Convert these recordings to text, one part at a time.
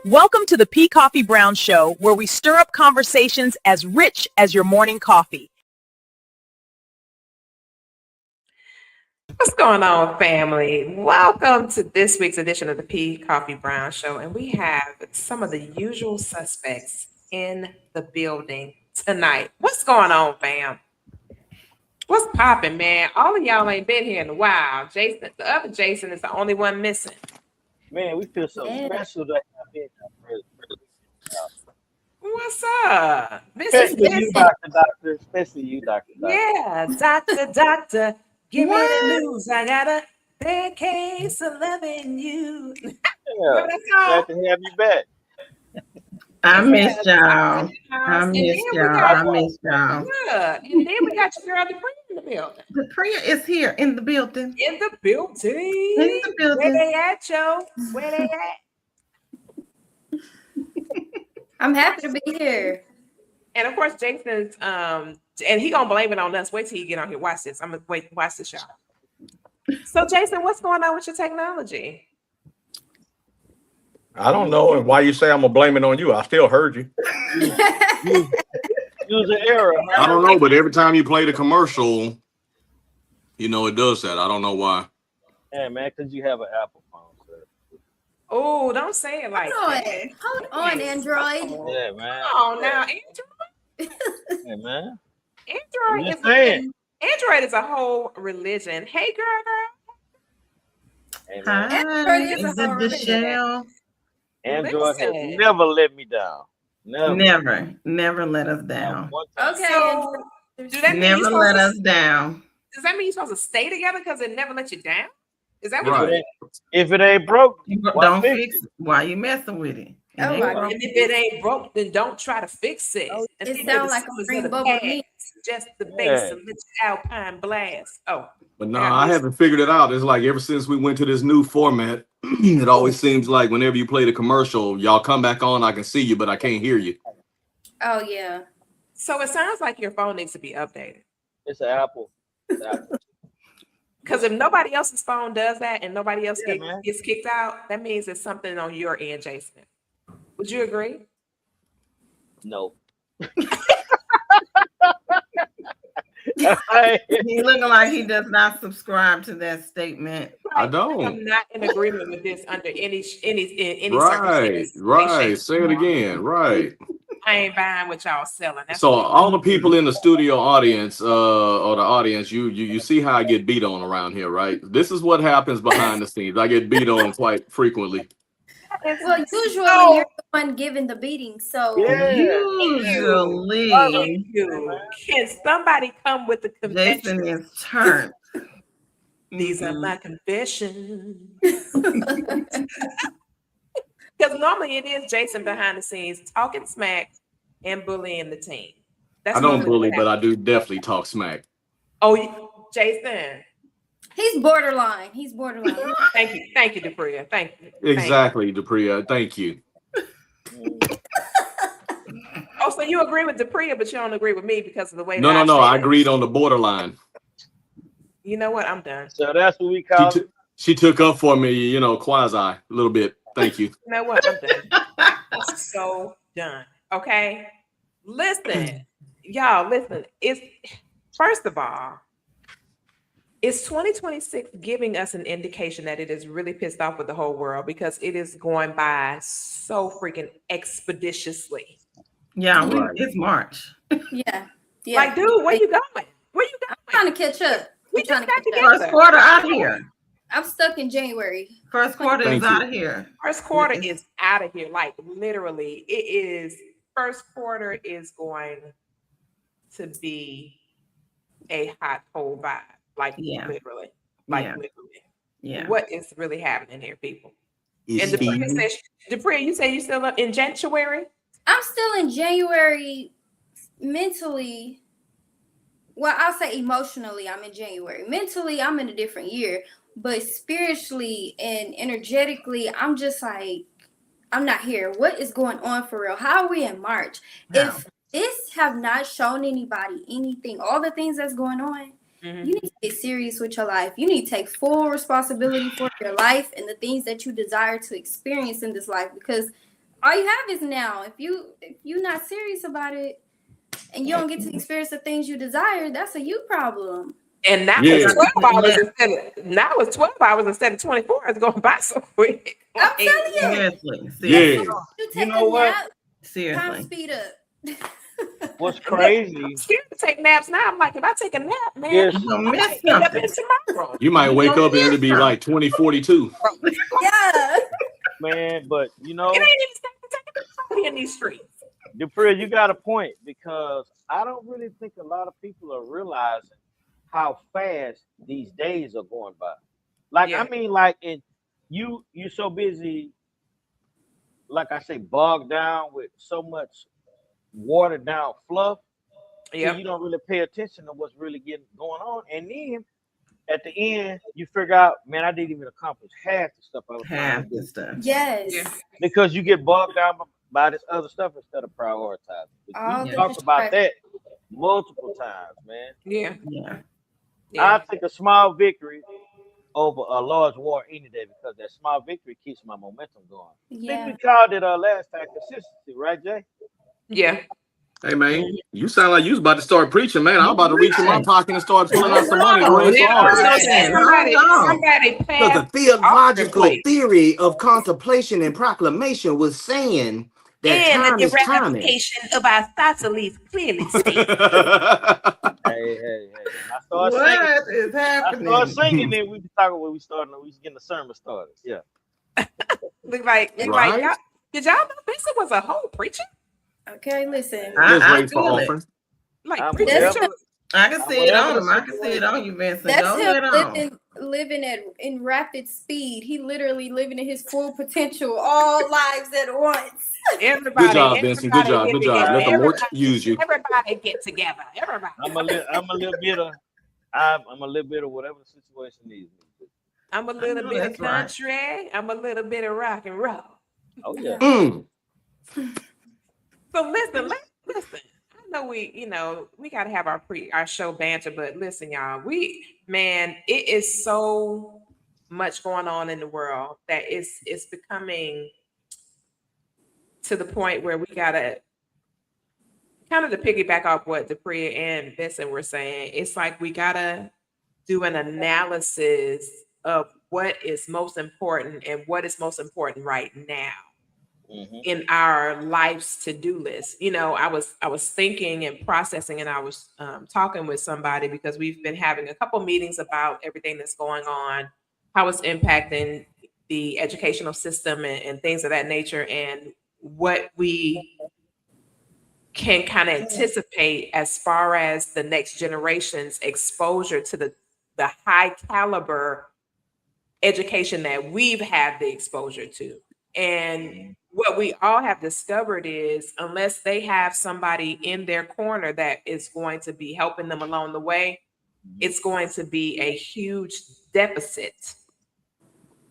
Welcome to the Koffe Brown Show, where we stir up conversations as rich as your morning coffee. What's going on, family? Welcome to this week's edition of the Koffe Brown Show. And we have some of the usual suspects in the building tonight. What's going on, fam? What's popping, man? All of y'all ain't been here in a while. Jason, the other Jason is the only one missing. Man, we feel so special to have you. What's up? Especially you, Doctor. Especially you, Doctor. Yeah, Doctor. Give me the news. I got a bad case of loving you. Yeah, glad to have you back. I miss y'all. I miss y'all. Yeah. And then we got your girl, Dupree, in the building. Dupree is here in the building. In the building. Where they at, Joe? Where they at? I'm happy to be here. And of course, Jason's and he gonna blame it on us. Wait till you get on here. Watch this. I'm gonna watch this, y'all. So, Jason, what's going on with your technology? I don't know, and why you say I'm gonna blame it on you? I still heard you. User error. I don't know, but every time you play the commercial, you know it does that. I don't know why. Hey man, because you have an Apple phone, sir. Oh, don't say it like that. Hold on, Android. Yeah, man. Oh, now Android. Hey man. Android is a whole religion. Hey, girl. Hey, man. Hi, is it Michelle? Android has never let me down. Never let us down. Okay. So, do that mean never let us down. Does that mean you're supposed to stay together because it never let you down? Is that what Right. If it ain't broke, Don't fix it. Why you messing with it? Oh my God. And if it ain't broke, then don't try to fix it. It sounds like a green bubble to me. Just the base of Mitch Alpine Blast. Oh. But no, I haven't figured it out. It's like ever since we went to this new format, it always seems like whenever you play the commercial, y'all come back on, I can see you, but I can't hear you. Oh yeah. So it sounds like your phone needs to be updated. it's an Apple. Because if nobody else's phone does that and nobody else man. gets kicked out, that means it's something on your end, Jason. Would you agree? No. He looking like he does not subscribe to that statement. I don't. I'm not in agreement with this under any Right, circumstances. right. Say it again. Right. I ain't buying what y'all selling. That's So all the people in the studio audience, or the audience, you see how I get beat on around here, right? This is what happens behind the scenes. I get beat on quite frequently. Well, usually you're the one giving the beating. So Usually, Can somebody come with the confession? Jason is turned. These are my confessions. Because normally it is Jason behind the scenes talking smack and bullying the team. That's I don't normally bully, what but I happens. do definitely talk smack. Oh, Jason. he's borderline. Thank you, Dupree. Thank you. Exactly, Dupree. Thank you. Oh, so you agree with Dupree, but you don't agree with me because of the way. No. I agreed on the borderline. You know what? I'm done. So that's what we call it. She took up for me, quasi a little bit. Thank you. You know what? I'm done. I'm so done. Okay. Listen, y'all, listen. It's first of all, it's 2026 giving us an indication that it is really pissed off with the whole world because it is going by so freaking expeditiously. Yeah, it's March. Yeah. Like, dude, where you going? Where you going? I'm trying to catch up. First quarter out here. I'm stuck in January. First quarter is out of here. First quarter is out of here. Like literally, it is. First quarter is going to be a hot cold vibe. Like literally. Literally. Yeah. What is really happening here, people? It's And Dupree, you say you still up in January? I'm still in January mentally. Well, I'll say emotionally, I'm in January. Mentally, I'm in a different year. But spiritually and energetically, I'm just like, I'm not here. What is going on for real? How are we in March? No. If this have not shown anybody anything, all the things that's going on, you need to get serious with your life. You need to take full responsibility for your life and the things that you desire to experience in this life. Because all you have is now. If you're not serious about it and you don't get to experience the things you desire, that's a you problem. And now Yeah. it's 12 hours instead of 24 hours going by so quick. I'm telling you. Seriously. Yeah. You take know a what? nap, time Seriously. speed up. What's crazy? I'm scared to take naps now. I'm like, if I take a nap, man, Yes. You're I gonna miss might end up something. in tomorrow. You might wake up and it'll be like 2042. Yeah. Man, but you know, It ain't even safe to take a nap in these streets. Dupree, you got a point, because I don't really think a lot of people are realizing how fast these days are going by. Like, Yeah. I mean, like, you're so busy, like I say, bogged down with so much watered down fluff, Yeah. you don't really pay attention to what's really going on. And then at the end, you figure out, man, I didn't even accomplish half the stuff I was trying Half to do. the stuff. Yes. Yeah. Because you get bogged down by this other stuff instead of prioritizing. All We the talked about distractions. that multiple times, man. Yeah. Yeah. Yeah. I take a small victory over a large war any day, because that small victory keeps my momentum going. I think Yeah. we called it last time consistency, right, Jay? Yeah. Hey man, you sound like you was about to start preaching, man. I'm about to reach in my pocket and start pulling out some money and raise offering. Somebody So the passed theological offering plate. theory of contemplation and proclamation was saying that And time the is timing. ramification of Aristoteles clearly states. Hey. I start What singing. is happening? I start singing, then we can talk when we starting. We getting the sermon started. Yeah. Look like Right? y'all, did y'all know Bishop was a whole preacher? Okay, listen. Just I wait for feel it. offering. Like I'm preacher. whatever. I can see it Whatever on the him. I can see it situation. on you, Vincent. That's Go him ahead on. living in rapid speed. He literally living in his full potential, all lives at once. Everybody, Good job, Vincent. Good job. Good job. Let the Lord use you. Everybody get together. Everybody. I'm a little bit of whatever the situation is. I'm a little bit of that's right. country. I'm a little bit of rock and roll. Oh yeah. So listen. I know we gotta have our show banter, but listen, y'all, it is so much going on in the world that it's becoming to the point where we gotta kind of to piggyback off what Dupree and Vincent were saying. It's like we gotta do an analysis of what is most important and what is most important right now in our life's to-do list. I was thinking and processing, and I was talking with somebody, because we've been having a couple meetings about everything that's going on, how it's impacting the educational system and things of that nature, and what we can kind of anticipate as far as the next generation's exposure to the high caliber education that we've had the exposure to. And what we all have discovered is, unless they have somebody in their corner that is going to be helping them along the way, it's going to be a huge deficit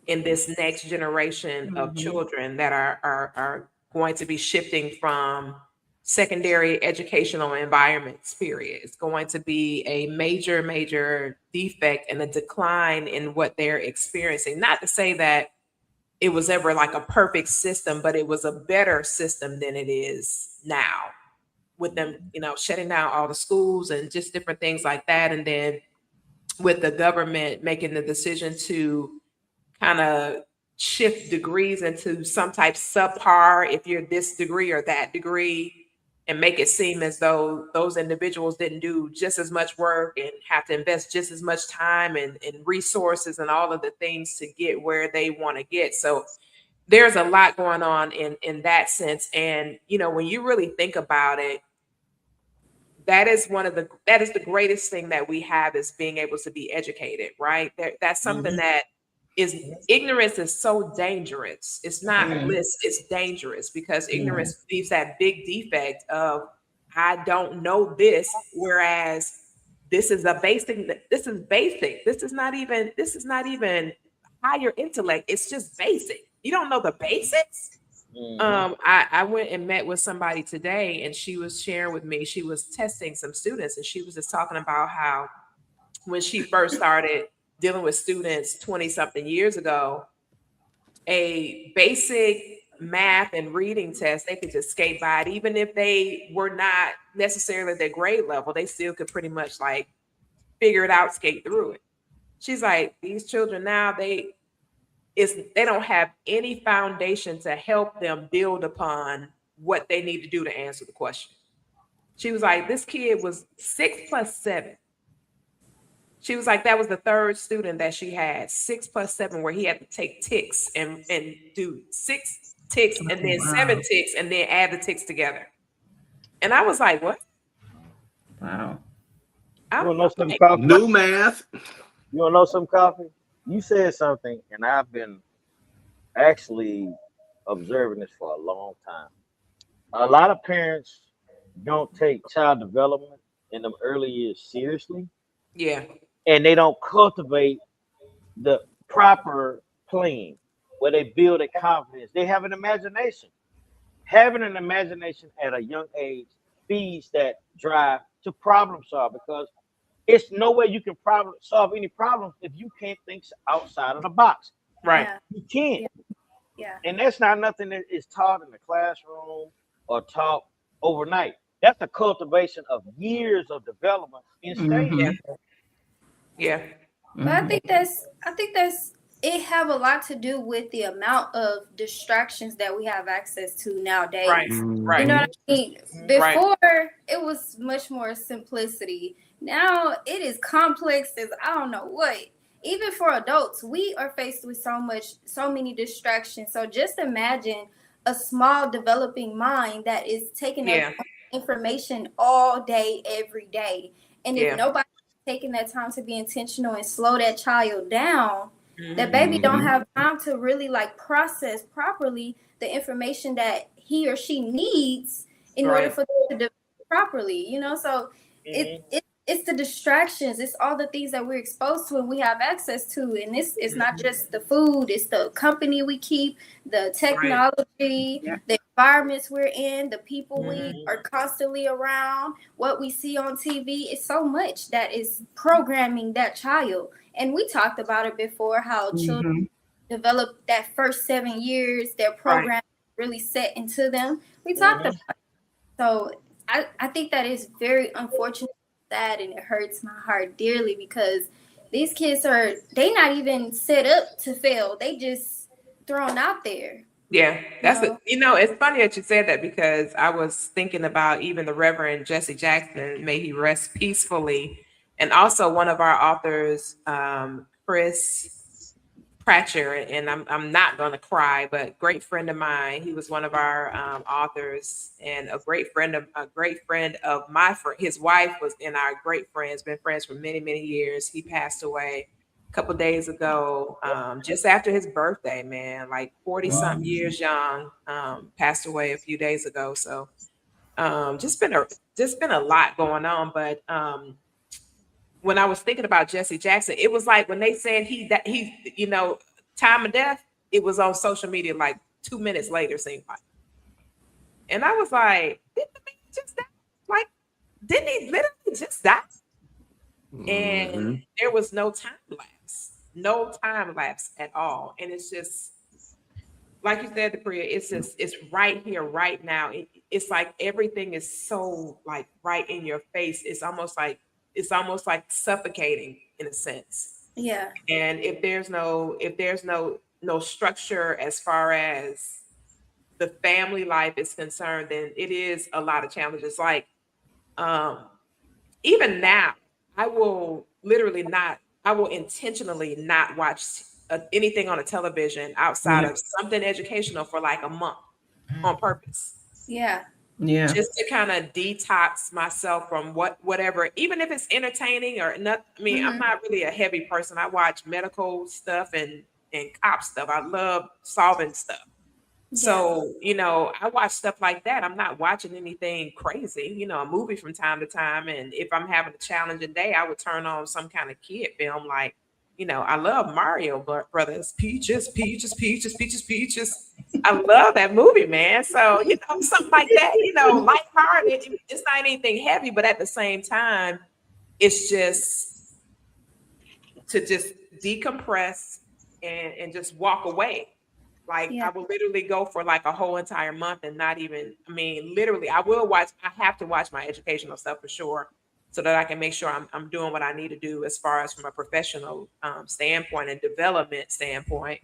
in this next generation of children that are going to be shifting from secondary educational environments, period. It's going to be a major defect and a decline in what they're experiencing. Not to say that it was ever like a perfect system, but it was a better system than it is now, with them, shutting down all the schools and just different things like that. And then with the government making the decision to kind of shift degrees into some type subpar, if you're this degree or that degree, and make it seem as though those individuals didn't do just as much work and have to invest just as much time and resources and all of the things to get where they want to get. So there's a lot going on in that sense. And, when you really think about it, that is the greatest thing that we have, is being able to be educated, right? That's something that ignorance is so dangerous. It's not bliss, it's dangerous, because ignorance leaves that big defect of, I don't know this, whereas this is basic. This is not even higher intellect. It's just basic. You don't know the basics. I went and met with somebody today, and she was sharing with me, she was testing some students, and she was just talking about how when she first started dealing with students 20 something years ago, a basic math and reading tests, they could just skate by it. Even if they were not necessarily at their grade level, they still could pretty much like figure it out, skate through it. She's like, these children now, they don't have any foundation to help them build upon what they need to do to answer the question. She was like, this kid was 6 plus 7. She was like, that was the third student that she had, 6 plus 7, where he had to take ticks and do 6 ticks and then 7 ticks and then add the ticks together. And I was like, what? Wow. You want to know some coffee? New math. You want to know some coffee? You said something, and I've been actually observing this for a long time. A lot of parents don't take child development in the early years seriously. Yeah. And they don't cultivate the proper playing where they build a confidence. They have an imagination. Having an imagination at a young age feeds that drive to problem solve, because it's no way you can problem solve any problems if you can't think outside of the box. Right. Yeah. You can't. Yeah. And that's not nothing that is taught in the classroom or taught overnight. That's a cultivation of years of development in stage. Yeah. But I think that's it have a lot to do with the amount of distractions that we have access to nowadays. Right. Right. You know what I mean? Before it was much more simplicity. Now it is complex as I don't know what. Even for adults, we are faced with so many distractions. So just imagine a small developing mind that is taking up information all day, every day. And if nobody's taking that time to be intentional and slow that child down, that baby don't have time to really like process properly the information that he or she needs in order for them to develop properly, you know? So it's the distractions, it's all the things that we're exposed to and we have access to. And it's not just the food, it's the company we keep, the technology, the environments we're in, the people we are constantly around, what we see on TV. It's so much that is programming that child. And we talked about it before, how children develop that first 7 years, their program really set into them. We talked about it. So I think that is very unfortunate, sad, and it hurts my heart dearly, because these kids they not even set up to fail. They just thrown out there. Yeah, it's funny that you said that, because I was thinking about even the Reverend Jesse Jackson, may he rest peacefully, and also one of our authors, Chris Pratcher, and I'm not going to cry, but great friend of mine. He was one of our authors, and a great friend of my friend. His wife was in our great friends, been friends for many, many years. He passed away a couple days ago, just after his birthday, man, like 40 something years young, passed away a few days ago. So just been a lot going on. But when I was thinking about Jesse Jackson, it was like when they said he time of death, it was on social media like 2 minutes later, seemed like. And I was like, did the man just die? Like, didn't he literally just die? And there was no time lapse at all. And it's just, like you said, it's right here, right now. It's like everything is so like right in your face. It's almost like suffocating in a sense. Yeah. And if there's no structure as far as the family life is concerned, then it is a lot of challenges. Like even now, I will intentionally not watch anything on a television outside of something educational for like a month on purpose. Yeah. Yeah. Just to kind of detox myself from whatever, even if it's entertaining or not. I mean, I'm not really a heavy person. I watch medical stuff and cop stuff. I love solving stuff. Yeah. So, I watch stuff like that. I'm not watching anything crazy, a movie from time to time. And if I'm having a challenging day, I would turn on some kind of kid film. Like, I love Mario Brothers, Peaches. I love that movie, man. So, something like that, lighthearted. It's not anything heavy, but at the same time, it's just to just decompress and just walk away. Like Yeah. I will literally go for like a whole entire month and not even, I mean, literally I have to watch my educational stuff for sure so that I can make sure I'm doing what I need to do as far as from a professional standpoint and development standpoint.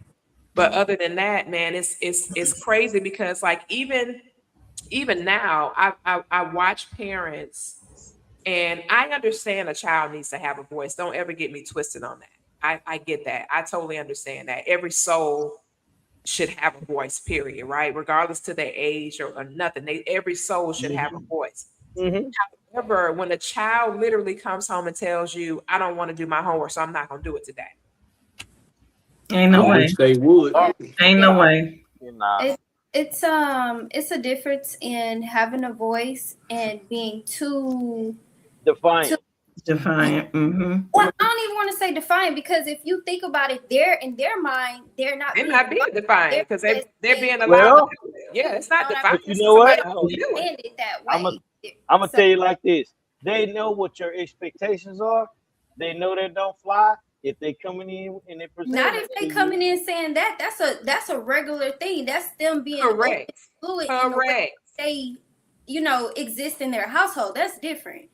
But other than that, man, it's crazy because like even now I watch parents and I understand a child needs to have a voice. Don't ever get me twisted on that. I get that. I totally understand that. Every soul should have a voice, period, right? Regardless to their age or nothing. Every soul should have a voice. Mhm. However, when a child literally comes home and tells you, I don't want to do my homework, so I'm not gonna do it today. Ain't no I way. wish they would. Ain't no way. Nah. It's a difference in having a voice and being too Defiant. Defiant. Mm-hmm. well, I don't even want to say defiant because if you think about it, they're in their mind, they're not They're not being defiant because they're being allowed Well, to do it. Yeah, it's not defiant. but you know what? Somebody understand it that way. I'm gonna tell you like this. They know what your expectations are. They know they don't fly. If they coming in and they present Not it if to they you, coming in saying that. That's a regular thing. That's them being Correct. fluid in the way Correct. they, exist in their household. That's different.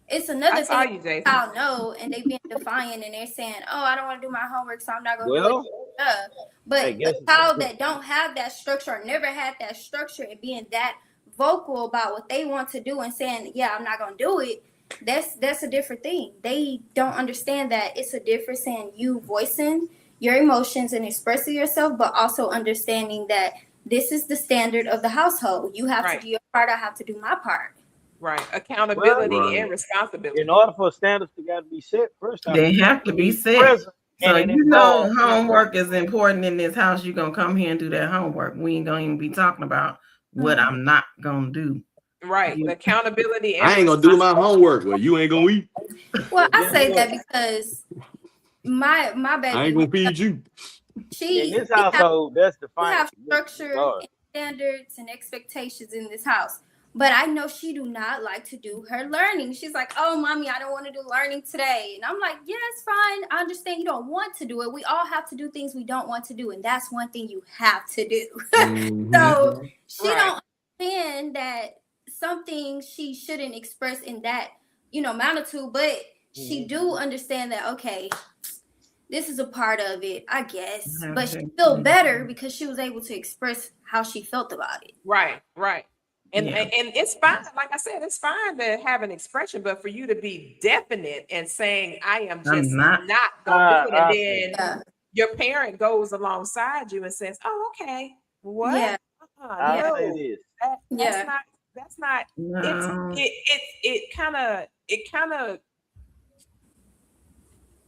It's another I saw thing you, Jason. I'll know and they being defiant and they're saying, "Oh, I don't want to do my homework, so I'm not gonna do well, it." But I guess a child that don't have that structure or never had that structure and being that vocal about what they want to do and saying, "Yeah, I'm not gonna do it," that's a different thing. They don't understand that it's a difference in you voicing your emotions and expressing yourself, but also understanding that this is the standard of the household. You have Right. to do your part. I have to do my part. Right. Accountability Right. and responsibility. in order for standards to gotta be set, first They have to be set. present. So And it you know involves- homework is important in this house. You're gonna come here and do that homework. We ain't gonna even be talking about what I'm not gonna do. Right. The accountability and I ain't gonna do my homework. Well, you ain't gonna eat. Well, I Guess say what? that because my baby, I ain't gonna feed you. in this we have household, that's we defiant. have structure and standards and expectations in this house. But I know she do not like to do her learning. She's like, "Oh, mommy, I don't want to do learning today." And I'm like, "Yeah, it's fine. I understand you don't want to do it. We all have to do things we don't want to do. And that's one thing you have to do." Mhm. So she Right. don't understand that something she shouldn't express in that, magnitude. But she do understand that, okay, this is a part of it, I guess. But she feel better because she was able to express how she felt about it. Right. Right. And Yeah. and it's fine. Like I said, it's fine to have an expression, but for you to be definite and saying, I am just not. not gonna do it, and then Yeah. your parent goes alongside you and says, "Oh, okay, what? Yeah. I'll No, say this. Yeah. That's not. No.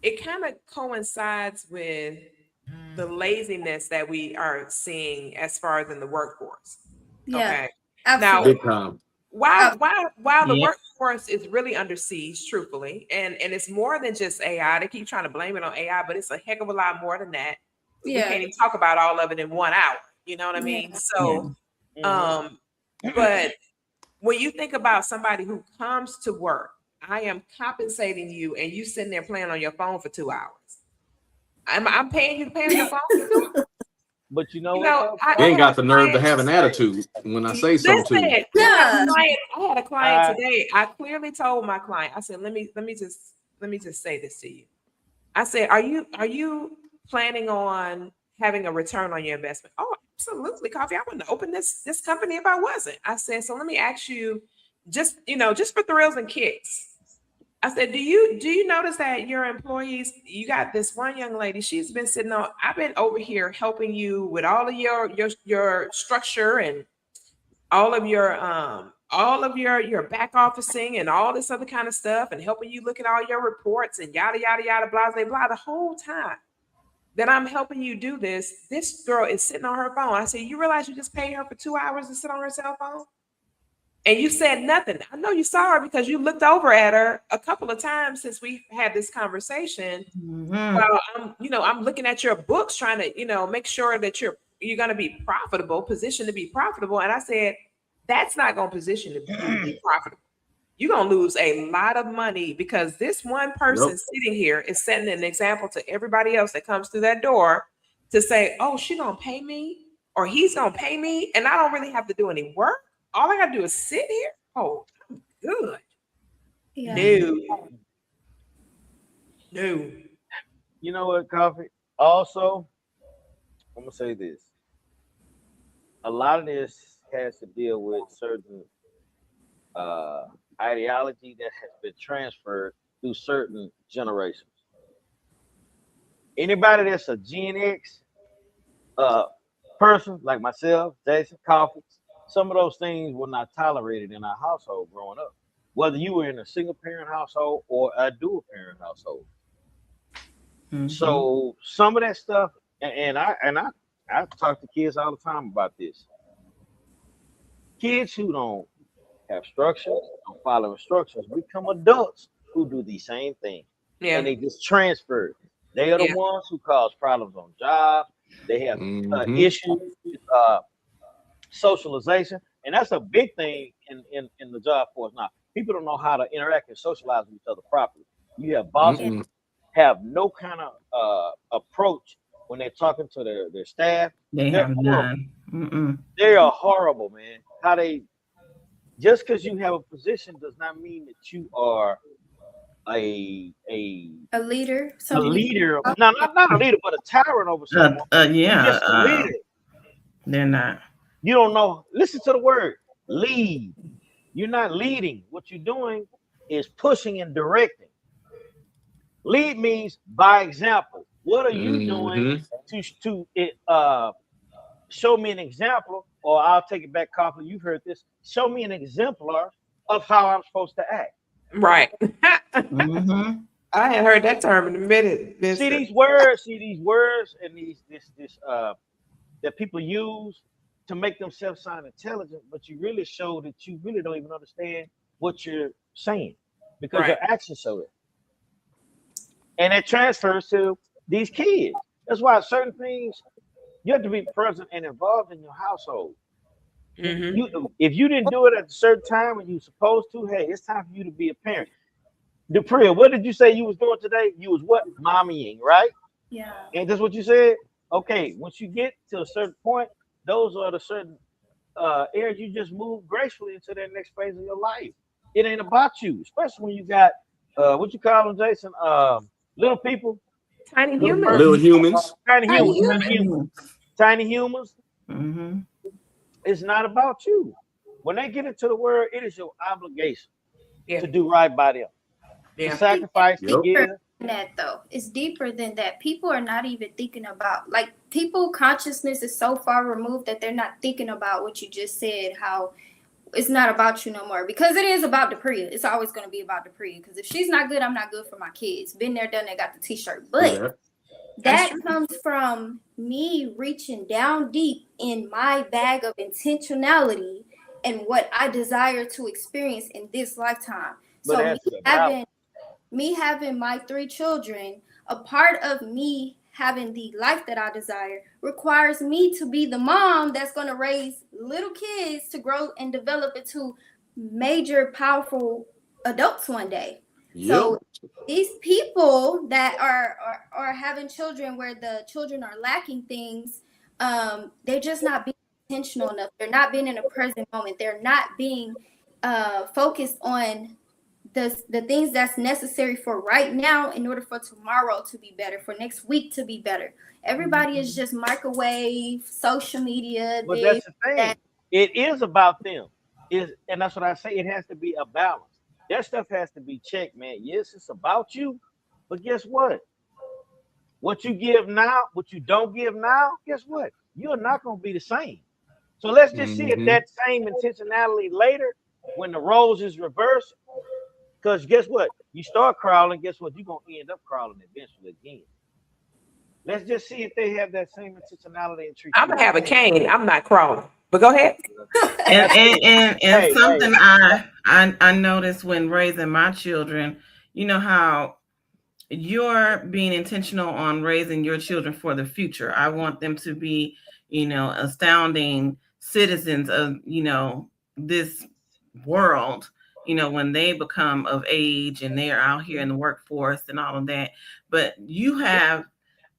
It kind of coincides with the laziness that we are seeing as far as in the workforce. Yeah. Okay. Absolutely. Big time. While the Yeah. workforce is really under siege, truthfully, and it's more than just AI. They keep trying to blame it on AI, but it's a heck of a lot more than that. We Yeah. can't even talk about all of it in 1 hour. You know what I mean? Yeah. So, but when you think about somebody who comes to work, I am compensating you, and you sitting there playing on your phone for 2 hours. I'm paying you to play on your phone for 2 hours. But you know You what? know, though? You ain't got the nerve to have an attitude when I say so to you. Yeah. I had a client today. I clearly told my client, I said, let me just say this to you. I said, are you planning on having a return on your investment? Oh, absolutely, Koffe. I wouldn't open this company if I wasn't. I said, so let me ask you, just for thrills and kicks. I said, do you notice that your employees, you got this one young lady, she's been sitting on, I've been over here helping you with all of your structure and all of your back officing and all this other kind of stuff and helping you look at all your reports and yada, yada, yada, blah, blah, blah. The whole time that I'm helping you do this girl is sitting on her phone. I said, you realize you just paid her for 2 hours to sit on her cell phone? And you said nothing. I know you saw her because you looked over at her a couple of times since we had this conversation. Well, I'm looking at your books, trying to, make sure that you're going to be profitable, positioned to be profitable. And I said, that's not going to position you to be profitable. You're going to lose a lot of money because this one person sitting here is setting an example to everybody else that comes through that door to say, oh, she going to pay me or he's gonna pay me and I don't really have to do any work. All I gotta do is sit here. Oh, I'm good. Yeah. No. You know what, Koffe? Also, I'm gonna say this. A lot of this has to deal with certain ideology that has been transferred through certain generations. Anybody that's a Gen X person like myself, Jason, Koffe, some of those things were not tolerated in our household growing up. Whether you were in a single parent household or a dual parent household. Mhm. So some of that stuff, and I talk to kids all the time about this. Kids who don't have structure, don't follow instructions, become adults who do the same thing. Yeah. And they just transfer it. They are the Yeah. ones who cause problems on jobs. They have Mhm. issues with socialization. And that's a big thing in the job force now. People don't know how to interact and socialize with each other properly. You have bosses Mm-mm. have no kind of approach when they're talking to their staff. They They're have horrible. none. Mm-mm. They are horrible, man. How they just because you have a position does not mean that you are a leader. a leader. No, not a leader, but a tyrant over someone. You're just a leader. They're not. You don't know. Listen to the word lead. You're not leading. What you're doing is pushing and directing. Lead means by example. What are you doing to show me an example? Or I'll take it back, Koffe. You've heard this. Show me an exemplar of how I'm supposed to act. Right. Mm-hmm. I hadn't heard that term in a minute. See these words, and this that people use to make themselves sound intelligent, but you really show that you really don't even understand what you're saying because Right. your actions show it. And it transfers to these kids. That's why certain things you have to be present and involved in your household. If you didn't do it at a certain time when you were supposed to, hey, it's time for you to be a parent. Dupree, what did you say you was doing today? You was what? Mommying, right? Yeah. And that's what you said? Okay, once you get to a certain point, those are the certain areas you just move gracefully into that next phase of your life. It ain't about you, especially when you got what you call them, Jason? Little people. Tiny humans. Little humans. Tiny Tiny humans. Tiny humans. Mm-hmm. It's not about you. When they get into the word, it is your obligation Yeah. to do right by them. Yeah. To sacrifice, to give. That though, it's deeper than that. People are not even thinking about, like, people consciousness is so far removed that they're not thinking about what you just said, how it's not about you no more, because it is about Depria. It's always going to be about Depria, because if she's not good, I'm not good for my kids. Been there, done that, got the t-shirt. But that comes from me reaching down deep in my bag of intentionality and what I desire to experience in this lifetime. But So me having my 3 children, a part of me having the life that I desire requires me to be the mom that's going to raise little kids to grow and develop into major, powerful adults one day. Yep. So these people that are having children where the children are lacking things, they're just not being intentional enough. They're not being in a present moment. They're not being focused on the things that's necessary for right now in order for tomorrow to be better, for next week to be better. Everybody is just microwave, social media. But that's the thing. It is about them. And that's what I say. It has to be a balance. That stuff has to be checked, man. Yes, it's about you. But guess what? What you give now, what you don't give now, guess what? You're not going to be the same. So let's just see if that same intentionality later, when the roles is reversed, because guess what? You start crawling, guess what? You're going to end up crawling eventually again. Let's just see if they have that same intentionality and treat. I'm going to have a cane. I'm not crawling. But go ahead. And something I noticed when raising my children, you know how you're being intentional on raising your children for the future. I want them to be, astounding citizens of, this world, when they become of age and they're out here in the workforce and all of that. But you have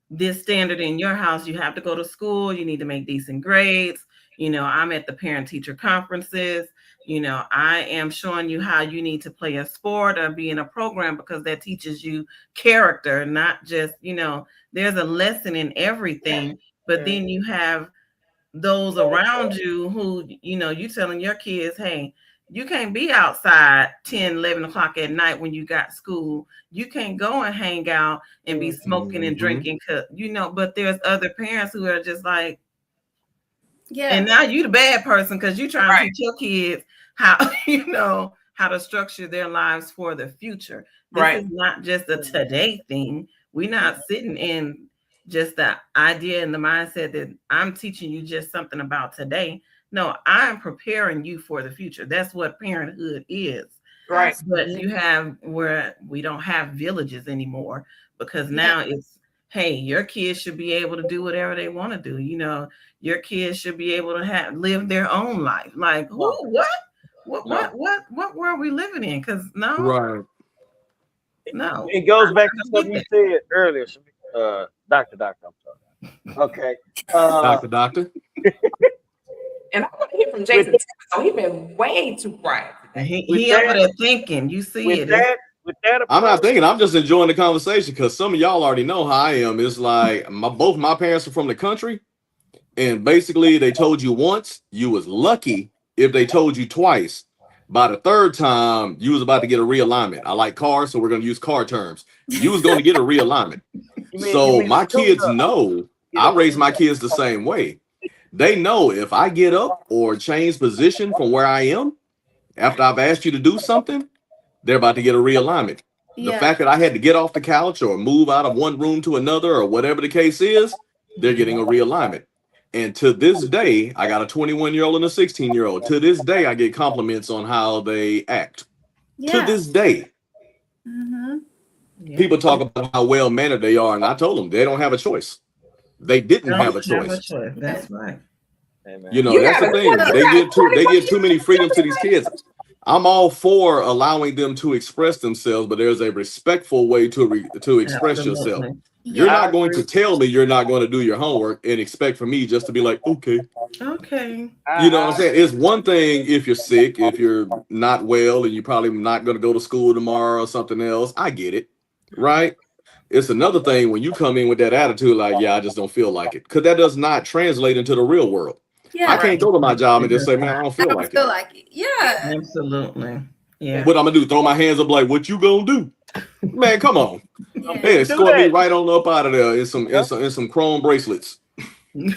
this standard in your house. You have to go to school. You need to make decent grades. I'm at the parent teacher conferences. I am showing you how you need to play a sport or be in a program, because that teaches you character, not just, there's a lesson in everything. But then you have those around you who, you telling your kids, hey, you can't be outside 10, 11 o'clock at night when you got school. You can't go and hang out and be smoking and drinking, but there's other parents who are just like, and now you the bad person because you trying to teach your kids how, how to structure their lives for the future. This is not just a today thing. We're not sitting in just the idea and the mindset that I'm teaching you just something about today. No, I'm preparing you for the future. That's what parenthood is. Right. But you have where we don't have villages anymore, because now it's, hey, your kids should be able to do whatever they want to do. Your kids should be able to live their own life. Like, who, what world are we living in? Because no, it goes back to something you said earlier, Doctor. I'm sorry. Okay, Doctor. And I want to hear from Jason. So he's been way too quiet. He over there thinking. You see with it. With that approach, I'm not thinking. I'm just enjoying the conversation because some of y'all already know how I am. It's like both my parents are from the country, and basically they told you once, you was lucky if they told you twice. By the third time, you was about to get a realignment. I like cars, so we're going to use car terms. You was going to get a realignment. So my kids know. I raise my kids the same way. They know if I get up or change position from where I am after I've asked you to do something, they're about to get a realignment. The fact that I had to get off the couch or move out of one room to another or whatever the case is, they're getting a realignment. And to this day, I got a 21-year-old and a 16-year-old. To this day, I get compliments on how they act. To this day. People talk about how well-mannered they are, and I told them they don't have a choice. They didn't have a choice. That's right. That's the thing. They give too many freedoms to these kids. I'm all for allowing them to express themselves, but there's a respectful way to express yourself. You're not going to tell me you're not going to do your homework and expect for me just to be like, okay. You know what I'm saying? It's one thing if you're sick, if you're not well, and you're probably not going to go to school tomorrow or something else. I get it, right? It's another thing when you come in with that attitude, like, I just don't feel like it, because that does not translate into the real world. I can't go to my job and just say, man, I don't feel like it. Yeah, absolutely. Yeah. What I'm gonna do? Throw my hands up like, what you gonna do? Man, come on. Hey, escort me right on up out of there in some chrome bracelets. Not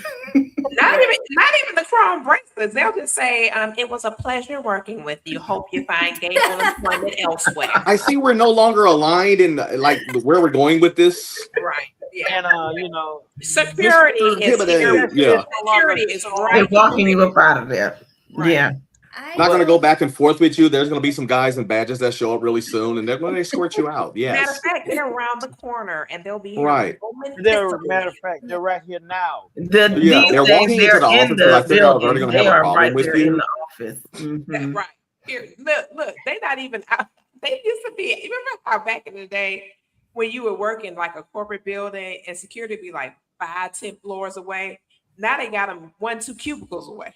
even the chrome bracelets. They'll just say, it was a pleasure working with you. Hope you find gainful employment elsewhere. I see we're no longer aligned in like where we're going with this. Right. Yeah. And security is here. Yeah. Security is right. They're walking you up out of there. Right. Yeah. I'm not gonna go back and forth with you. There's gonna be some guys in badges that show up really soon, and they're gonna escort you out. Yes. Matter of fact, they're around the corner, and they'll be right. Matter of fact, they're right here now. They're walking into the office because I think I was already gonna have a problem with you. In the office. Right. Here, look, they're not even out. They used to be. Remember how back in the day when you were working like a corporate building and security would be like 5-10 floors away? Now they got them 1-2 cubicles away.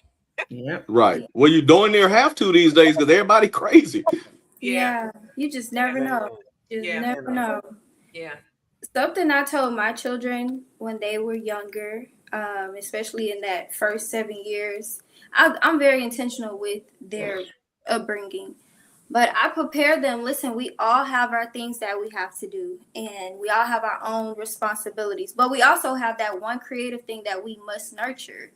Yeah. Right. Well, you darn near have to these days because everybody crazy. Yeah. You just never know. Never know. Yeah. Something I told my children when they were younger, especially in that first 7 years, I'm very intentional with their upbringing. But I prepare them, listen, we all have our things that we have to do, and we all have our own responsibilities. But we also have that one creative thing that we must nurture.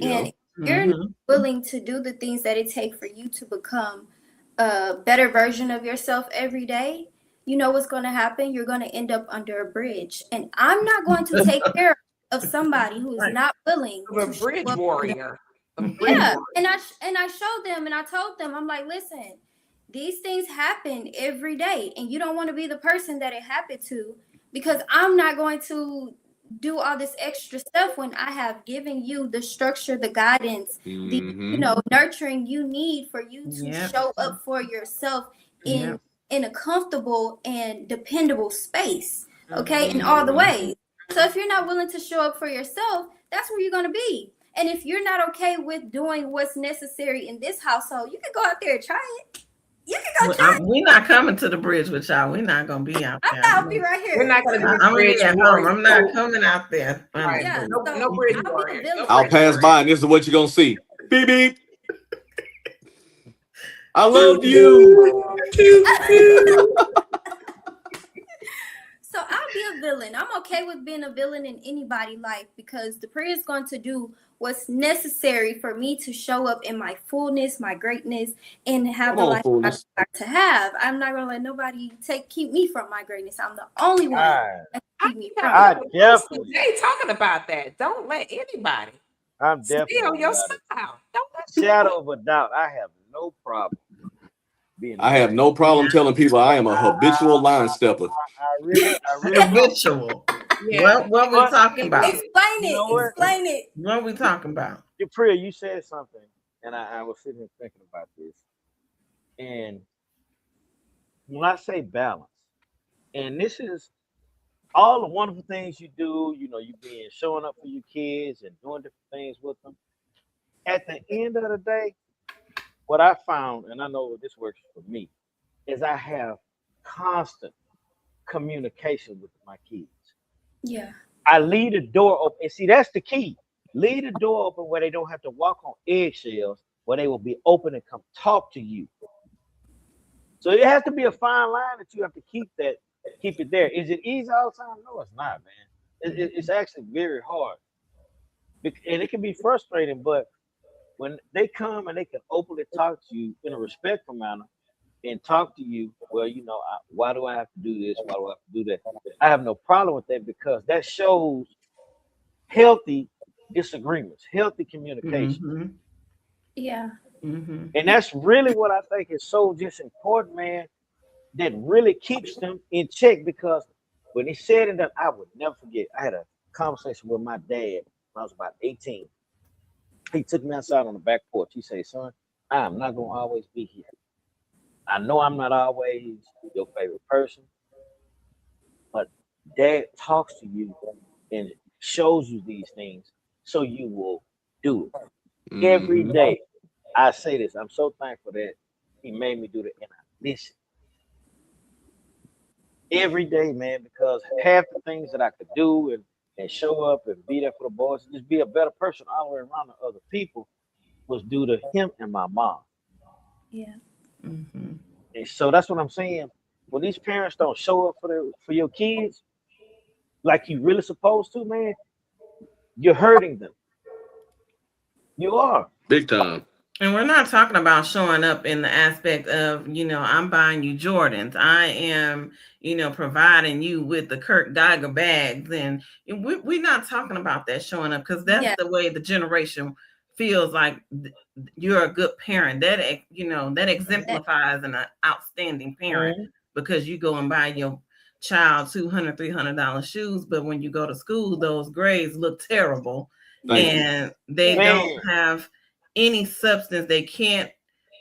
And if you're not willing to do the things that it takes for you to become a better version of yourself every day, you know what's going to happen? You're going to end up under a bridge. And I'm not going to take care of somebody who is not willing to be a bridge warrior. Yeah. And I showed them and I told them, I'm like, listen, these things happen every day, and you don't want to be the person that it happened to, because I'm not going to do all this extra stuff when I have given you the structure, the guidance, the nurturing you need for you to show up for yourself in a comfortable and dependable space. Okay, in all the ways. So if you're not willing to show up for yourself, that's where you're going to be. And if you're not okay with doing what's necessary in this household, you can go out there and try it. You can go try it. We're not coming to the bridge with y'all. We're not gonna be out there. I'll be right here. We're not going to be I'm gonna be bridge at home. warriors. I'm not coming out there. Right. Yeah, No, so no bridge I'll be the warriors. villain. I'll pass by and this is what you're gonna see. Beep beep. I love you. So I'll be a villain. I'm okay with being a villain in anybody's life because the prayer is going to do what's necessary for me to show up in my fullness, my greatness, and have the life I like to have. I'm not gonna let nobody keep me from my greatness. I'm the only one that can keep me from it. Definitely. They talking about that. Don't let anybody I'm steal definitely your about it. smile. Don't let Shadow of a doubt. I have no problem being. I have no problem telling people I am a habitual line stepper. I really Habitual. Yeah. What we talking about? Explain You know it. what? Explain it. What we talking about? Priya, you said something, and I was sitting here thinking about this. And when I say balance, and this is all the wonderful things you do, you know, you being showing up for your kids and doing different things with them. At the end of the day, what I found, and I know this works for me, is I have constant communication with my kids. Yeah. I leave the door open. And see, that's the key. Leave the door open where they don't have to walk on eggshells, where they will be open and come talk to you. So it has to be a fine line that you have to keep it there. Is it easy all the time? No, it's not, man. It's actually very hard. And it can be frustrating, but when they come and they can openly talk to you in a respectful manner and talk to you, well, you know, why do I have to do this? Why do I have to do that? I have no problem with that because that shows healthy disagreements, healthy communication. Mm-hmm. Yeah. Mm-hmm. And that's really what I think is so just important, man, that really keeps them in check because when he said it, that I would never forget. I had a conversation with my dad when I was about 18. He took me outside on the back porch. He said, son, I'm not going to always be here. I know I'm not always your favorite person, but dad talks to you and shows you these things so you will do it. Every day. I say this, I'm so thankful that he made me do that and I listen. Every day, man, because half the things that I could do and show up and be there for the boys and just be a better person all the way around to other people was due to him and my mom. Yeah. Mm-hmm. And so that's what I'm saying. When these parents don't show up for your kids like you really supposed to, man, you're hurting them. You are. Big time. And we're not talking about showing up in the aspect of, you know, I'm buying you Jordans. I am, you know, providing you with the Kurt Geiger bags. And we're not talking about that showing up because that's the way the generation feels like you're a good parent. That, you know, that exemplifies an outstanding parent because you go and buy your child $200, $300 shoes. But when you go to school, those grades look terrible. And they don't have any substance. They can't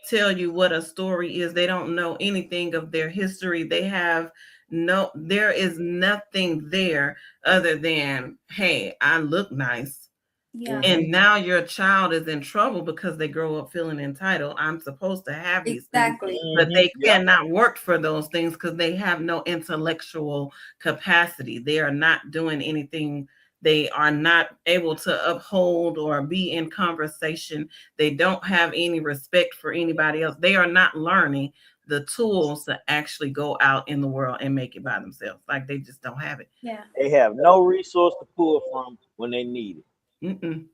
tell you what a story is. They don't know anything of their history. There is nothing there other than, hey, I look nice. Yeah. And now your child is in trouble because they grow up feeling entitled. I'm supposed to have these things, but they cannot work for those things because they have no intellectual capacity. They are not doing anything. They are not able to uphold or be in conversation. They don't have any respect for anybody else. They are not learning the tools to actually go out in the world and make it by themselves. Like they just don't have it. Yeah. They have no resource to pull from when they need it. And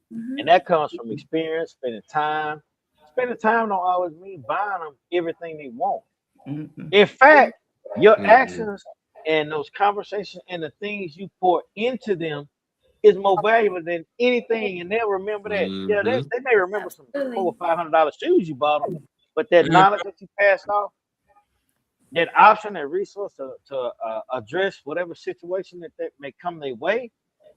that comes from experience, spending time. Spending time don't always mean buying them everything they want. In fact, your actions and those conversations and the things you pour into them is more valuable than anything, and they'll remember that. Yeah, they may remember some $400 or $500 shoes you bought them, but that knowledge that you passed off, that option, that resource to address whatever situation that may come their way,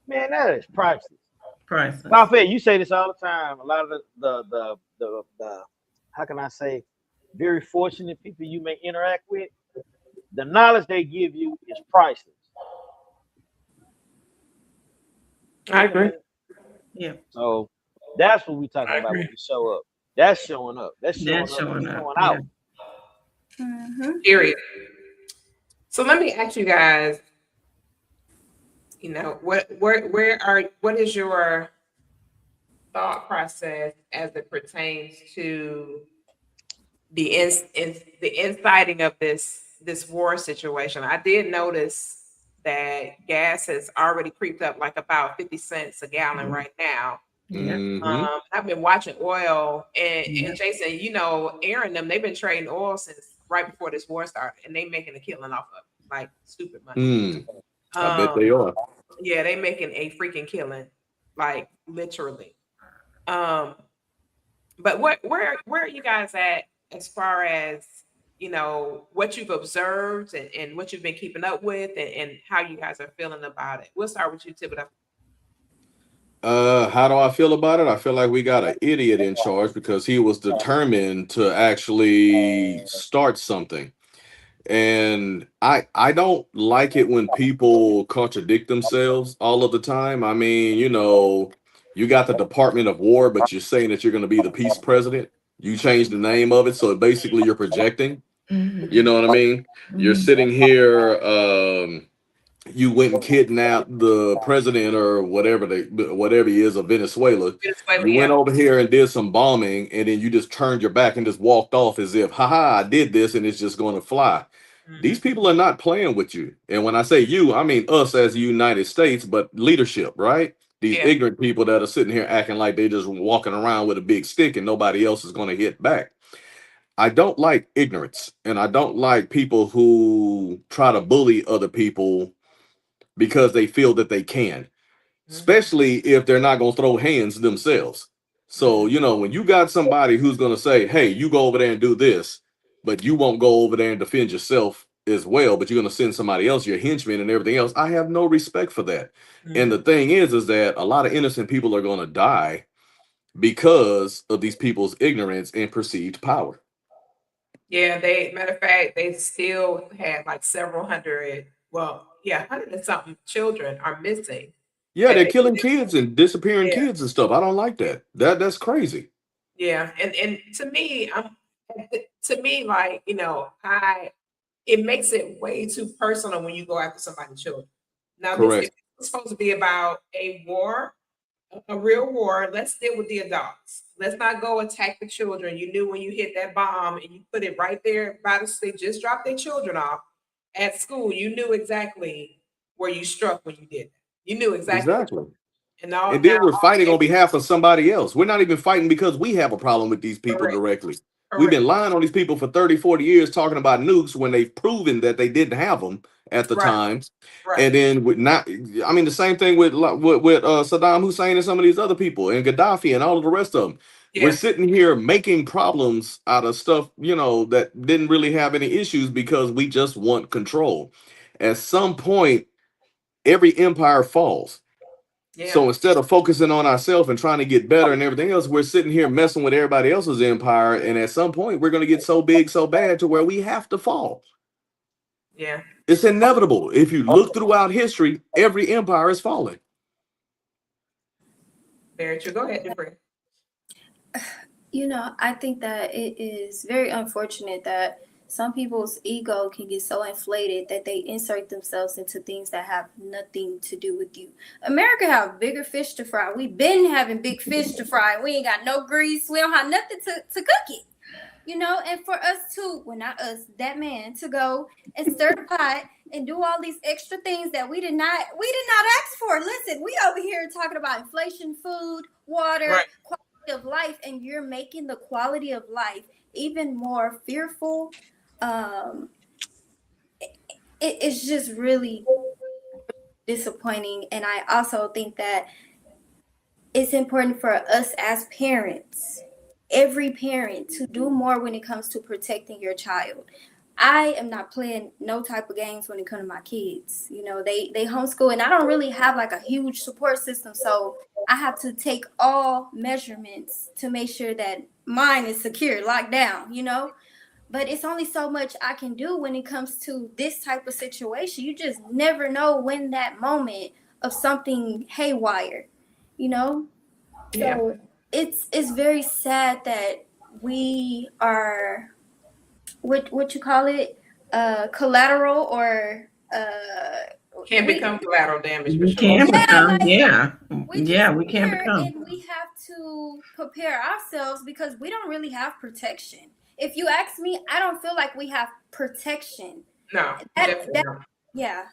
man, that is priceless. Priceless. Koffe, you say this all the time. A lot of the how can I say, very fortunate people you may interact with, the knowledge they give you is priceless. I agree. Yeah, So that's what we talking I about agree. when we show up. That's showing up. That's showing that's up and showing up. showing Yeah. out. Mhm. Period. So let me ask you guys, what is your thought process as it pertains to the inciting of this war situation? I did notice that gas has already creeped up like about 50 cents a gallon right now. Yeah. Mm-hmm. I've been watching oil Yeah. and Jason, Aaron them, they've been trading oil since right before this war started, and they making a killing off of it, like stupid money. Mm. I bet Um, they are. yeah, they making a freaking killing, like literally. Um, but where are you guys at as far as what you've observed and what you've been keeping up with and how you guys are feeling about it? We'll start with you, Thibodeau. How do I feel about it? I feel like we got an idiot in charge because he was determined to actually start something. And I don't like it when people contradict themselves all of the time. I mean, you got the Department of War, but you're saying that you're going to be the peace president. You changed the name of it, so basically you're projecting. Mhm. You know what I mean? You're Mhm. sitting here. You went and kidnapped the president or whatever he is of Venezuela. Venezuela, You went yeah. over here and did some bombing, and then you just turned your back and just walked off as if, haha, I did this and it's just going to fly. These people are not playing with you. And when I say you, I mean us as the United States, but leadership, right? These Yeah. ignorant people that are sitting here acting like they just walking around with a big stick and nobody else is going to hit back. I don't like ignorance, and I don't like people who try to bully other people because they feel that they can, especially if they're not going to throw hands themselves. So, when you got somebody who's going to say, hey, you go over there and do this, but you won't go over there and defend yourself as well, but you're going to send somebody else, your henchman and everything else, I have no respect for that. And the thing is that a lot of innocent people are going to die because of these people's ignorance and perceived power. Yeah, matter of fact, they still had like several hundred, well, yeah, 100 and something children are missing. Yeah, That they're they killing kids and disappearing Yeah, kids and stuff. I don't like that. That's crazy. yeah. And to me, like, it makes it way too personal when you go after somebody's children. Now, this if Correct. it's supposed to be about a war, a real war. Let's deal with the adults. Let's not go attack the children. You knew when you hit that bomb and you put it right there by they just dropped their children off at school. You knew exactly where you struck when you did that. You knew exactly. Exactly. And all And now, then we're fighting on behalf of somebody else. We're not even fighting because we have a problem with these people correct, directly. We've correct, been lying on these people for 30, 40 years talking about nukes when they've proven that they didn't have them at the right, time. right. And then the same thing with Saddam Hussein and some of these other people and Gaddafi and all of the rest of them. We're Yeah, sitting here making problems out of stuff, that didn't really have any issues because we just want control. At some point, every empire falls. yeah, So instead of focusing on ourselves and trying to get better and everything else, we're sitting here messing with everybody else's empire. And at some point, we're going to get so big, so bad to where we have to fall. yeah. It's inevitable. If you look throughout history, every empire is falling. Very true. Go ahead, Dupree. I think that it is very unfortunate that some people's ego can get so inflated that they insert themselves into things that have nothing to do with you. America have bigger fish to fry. We've been having big fish to fry. We ain't got no grease. We don't have nothing to cook it. And for us to, well, not us, that man to go and stir the pot and do all these extra things that we did not ask for. Listen, we over here talking about inflation, food, water, Right. quality of life, and you're making the quality of life even more fearful. It's just really disappointing. And I also think that it's important for us as parents, every parent, to do more when it comes to protecting your child. I am not playing no type of games when it comes to my kids. They homeschool, and I don't really have like a huge support system. So I have to take all measurements to make sure that mine is secure, locked down, But it's only so much I can do when it comes to this type of situation. You just never know when that moment of something haywire, you know? Yeah. So it's very sad that we are what you call it, collateral, or Can become collateral damage for We sure. can become, like, yeah. we just Yeah, we can here become. and we have to prepare ourselves because we don't really have protection. If you ask me, I don't feel like we have protection. No, definitely not. Yeah.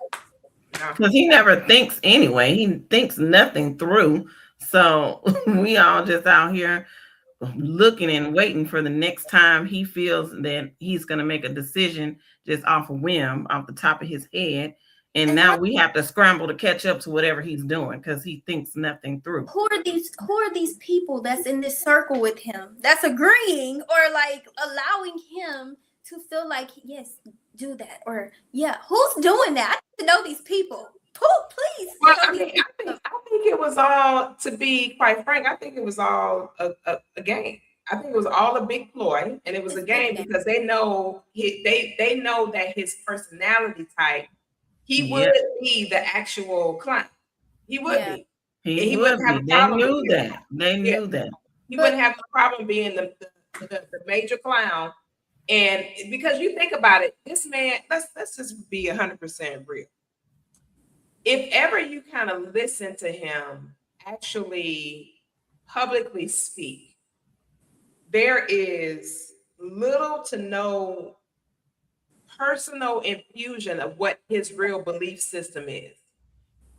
No. Because he never thinks anyway. He thinks nothing through. So we all just out here looking and waiting for the next time he feels that he's going to make a decision just off a whim, off the top of his head. And now we have to scramble to catch up to whatever he's doing because he thinks nothing through. Who are these people that's in this circle with him, that's agreeing or like allowing him to feel like, yes, do that? Or yeah, who's doing that? I need to know these people. Please. Well, I think it was all, to be quite frank, I think it was all a game. I think it was all a big ploy, and it was a game because they know they know that his personality type, he would be the actual client. He would be. He wouldn't have a problem. They knew that. They knew that. He wouldn't have no problem being the major clown. And because you think about it, this man, let's just be 100% real. If ever you kind of listen to him actually publicly speak, there is little to no personal infusion of what his real belief system is.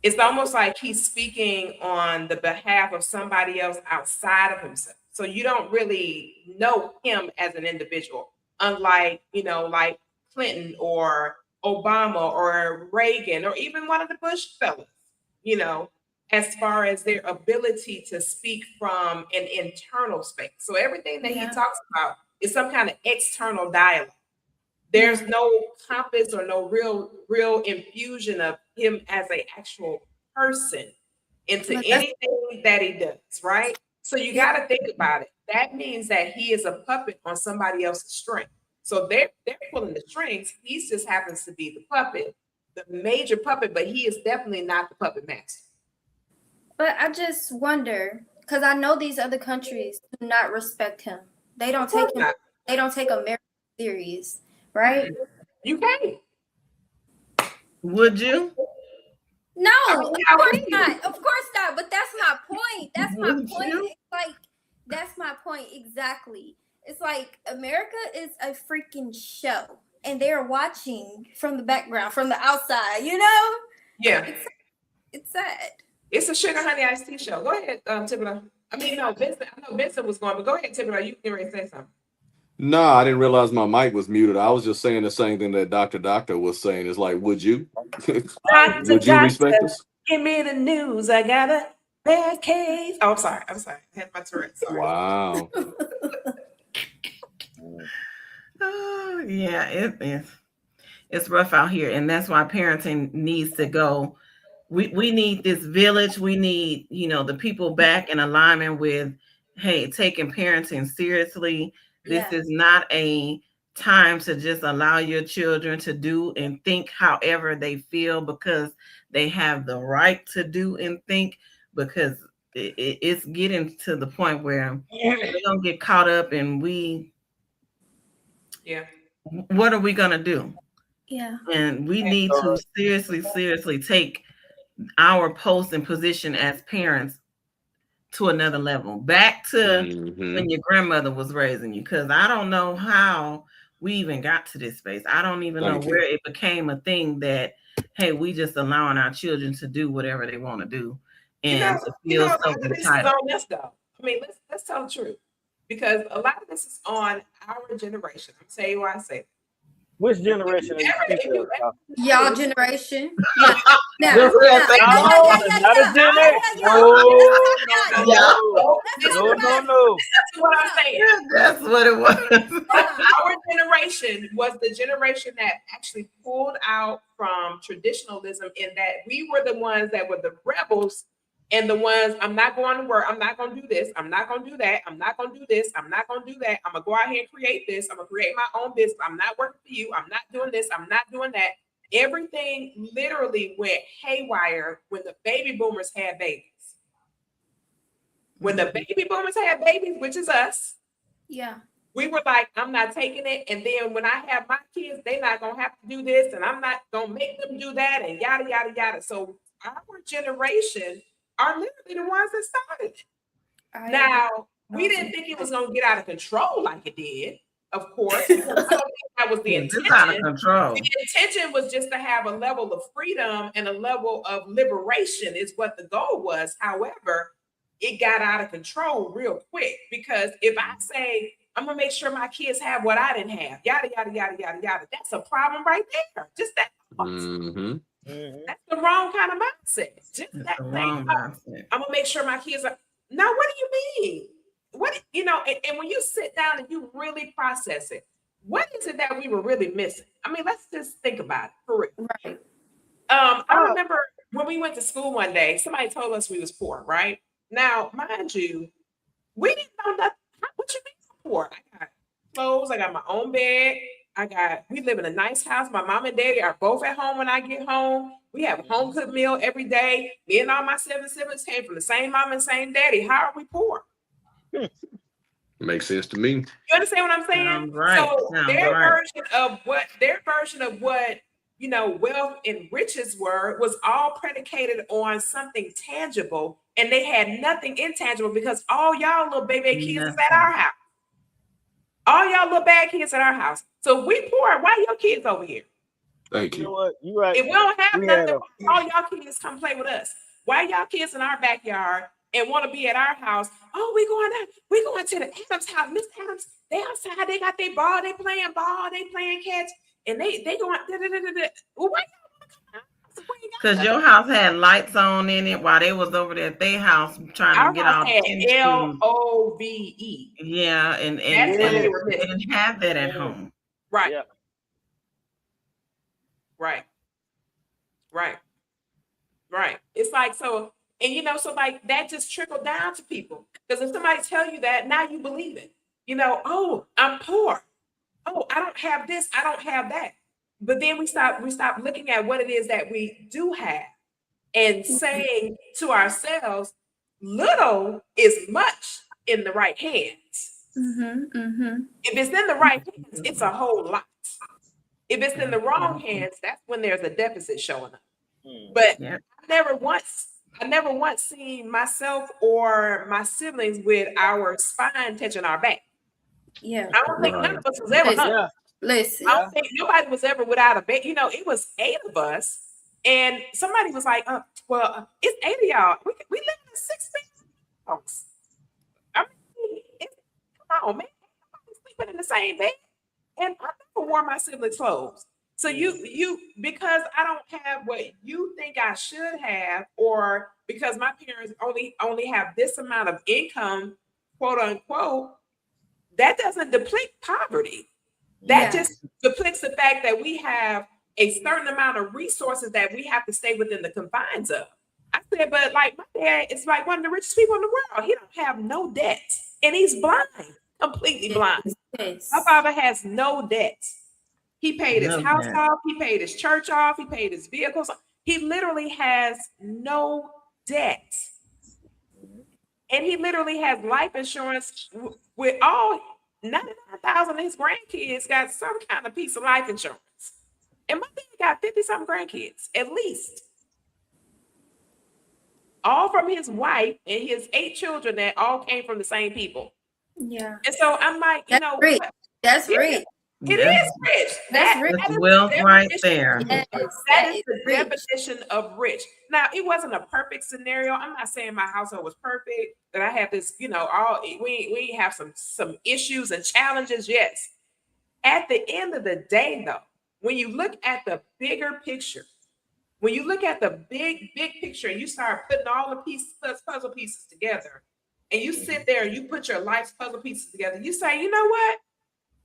It's almost like he's speaking on the behalf of somebody else outside of himself. So you don't really know him as an individual, unlike, like Clinton or Obama or Reagan or even one of the Bush fellas, as far as their ability to speak from an internal space. So everything that he talks about is some kind of external dialogue. There's no compass or no real infusion of him as an actual person into anything that he does, right? So you got to think about it. That means that he is a puppet on somebody else's string. So they're pulling the strings. He just happens to be the puppet, the major puppet, but he is definitely not the puppet master. But I just wonder, because I know these other countries do not respect him. They don't take him. They don't take America serious, right? You can't. Would you? No, of course not. Of course not. But that's my point. That's my point. It's like, that's my point exactly. It's like America is a freaking show, and they're watching from the background, from the outside. Yeah, it's sad. It's a sugar honey iced tea show. Go ahead, Thibodeau. I mean, no, Vincent. I know Vincent was going, but go ahead, Thibodeau. You can ready to say something. No, I didn't realize my mic was muted. I was just saying the same thing that Doctor was saying. It's like, would you? Would you respect us? Give me the news. I got a bad case. Oh, I'm sorry. I had my Tourette. Sorry. Wow. Oh, yeah, it's rough out here, and that's why parenting needs to go. We need this village. We need, the people back in alignment with, hey, taking parenting seriously. This is not a time to just allow your children to do and think however they feel because they have the right to do and think, because it's getting to the point where they're going to get caught up and what are we going to do? Yeah. And we need to seriously take our post and position as parents to another level, back to when your grandmother was raising you, because I don't know how we even got to this space. I don't even know where it became a thing that, hey, we just allowing our children to do whatever they want to do and to feel so entitled. I mean, let's tell the truth, because a lot of this is on our generation. I'm saying you why I say. Which generation are you speaking of? Y'all generation. Not a Gen X. No. That's what I'm saying. That's what it was. Our generation was the generation that actually pulled out from traditionalism, in that we were the ones that were the rebels and the ones, I'm not going to work. I'm not going to do this. I'm not going to do that. I'm not going to do this. I'm not going to do that. I'm going to go out here and create this. I'm going to create my own business. I'm not working for you. I'm not doing this. I'm not doing that. everything literally went haywire when the baby boomers had babies. When the baby boomers had babies, which is us, Yeah. we were like, I'm not taking it. And then when I have my kids, they're not going to have to do this. And I'm not going to make them do that and yada, yada, yada. So our generation are literally the ones that started it. Now, we didn't think it was going to get out of control like it did, of course. I don't think that was the intention. It's out of control. The intention was just to have a level of freedom and a level of liberation is what the goal was. However, it got out of control real quick because if I say, I'm gonna make sure my kids have what I didn't have, yada, yada, yada, yada, yada, that's a problem right there. Just that. That's the wrong kind of mindset. Just that thing. I'm gonna make sure my kids are. Now, what do you mean? What, you know, and when you sit down and you really process it, what is it that we were really missing? I mean, let's just think about it for real. Right. I remember when we went to school one day, somebody told us we was poor, right? Now, mind you, we didn't know nothing. What you mean poor? I got clothes, I got my own bed, we live in a nice house. My mom and daddy are both at home when I get home. We have a home cooked meal every day. Me and all my 7 siblings came from the same mom and same daddy. How are we poor? Makes sense to me. You understand what I'm saying? Right. So their version of what you know, wealth and riches was all predicated on something tangible, and they had nothing intangible because all y'all little baby kids is at our house. All y'all little bad kids at our house. So we poor. Why your kids over here? Thank you. You know what? You right. If we don't have nothing, all y'all kids come play with us. Why y'all kids in our backyard and want to be at our house? Oh, we going to the Adams house. Miss Adams, they outside, they got their ball, they playing ball, they playing catch, and they going well, why because your house had lights on in it while they was over there at their house trying to get all the LOVE. Yeah, and they didn't have that at home. Right. Yeah. Right. It's like, so, and you know, so like that just trickled down to people. Because if somebody tell you that, now you believe it. You know, oh, I'm poor. Oh, I don't have this, I don't have that. But then we stop looking at what it is that we do have and saying to ourselves, little is much in the right hands. If it's in the right hands, it's a whole lot. If it's in the wrong hands, that's when there's a deficit showing up. But I never once seen myself or my siblings with our spine touching our back. Yeah. I don't think none of us was ever hungry. Listen. I don't think nobody was ever without a bed. You know, it was 8 of us, and somebody was like, it's 8 of y'all. We live in a 6-bed house. I mean, come on, man. Everybody's sleeping in the same bed. And I never wore my siblings' clothes. So you because I don't have what you think I should have, or because my parents only have this amount of income, quote unquote, that doesn't deplete poverty. That just depicts the fact that we have a certain amount of resources that we have to stay within the confines of. I said, but like my dad is like one of the richest people in the world. He don't have no debts, and he's blind, completely blind. Yes. My father has no debts. He paid his house off. He paid his church off. He paid his vehicles off. He literally has no debt, and he literally has life insurance with all 99,000 of his grandkids got some kind of piece of life insurance. And my dad got 50-something grandkids, at least. All from his wife and his 8 children that all came from the same people. Yeah. And so I'm like, you know, rich. That's rich. It is rich. That's rich. That's wealth right there. Yes, that is the definition of rich. Now, it wasn't a perfect scenario. I'm not saying my household was perfect, that I have this, you know, we have some issues and challenges. Yes. At the end of the day, though, when you look at the bigger picture, when you look at the big picture and you start putting all the puzzle pieces together, and you sit there and you put your life's puzzle pieces together, you say, you know what?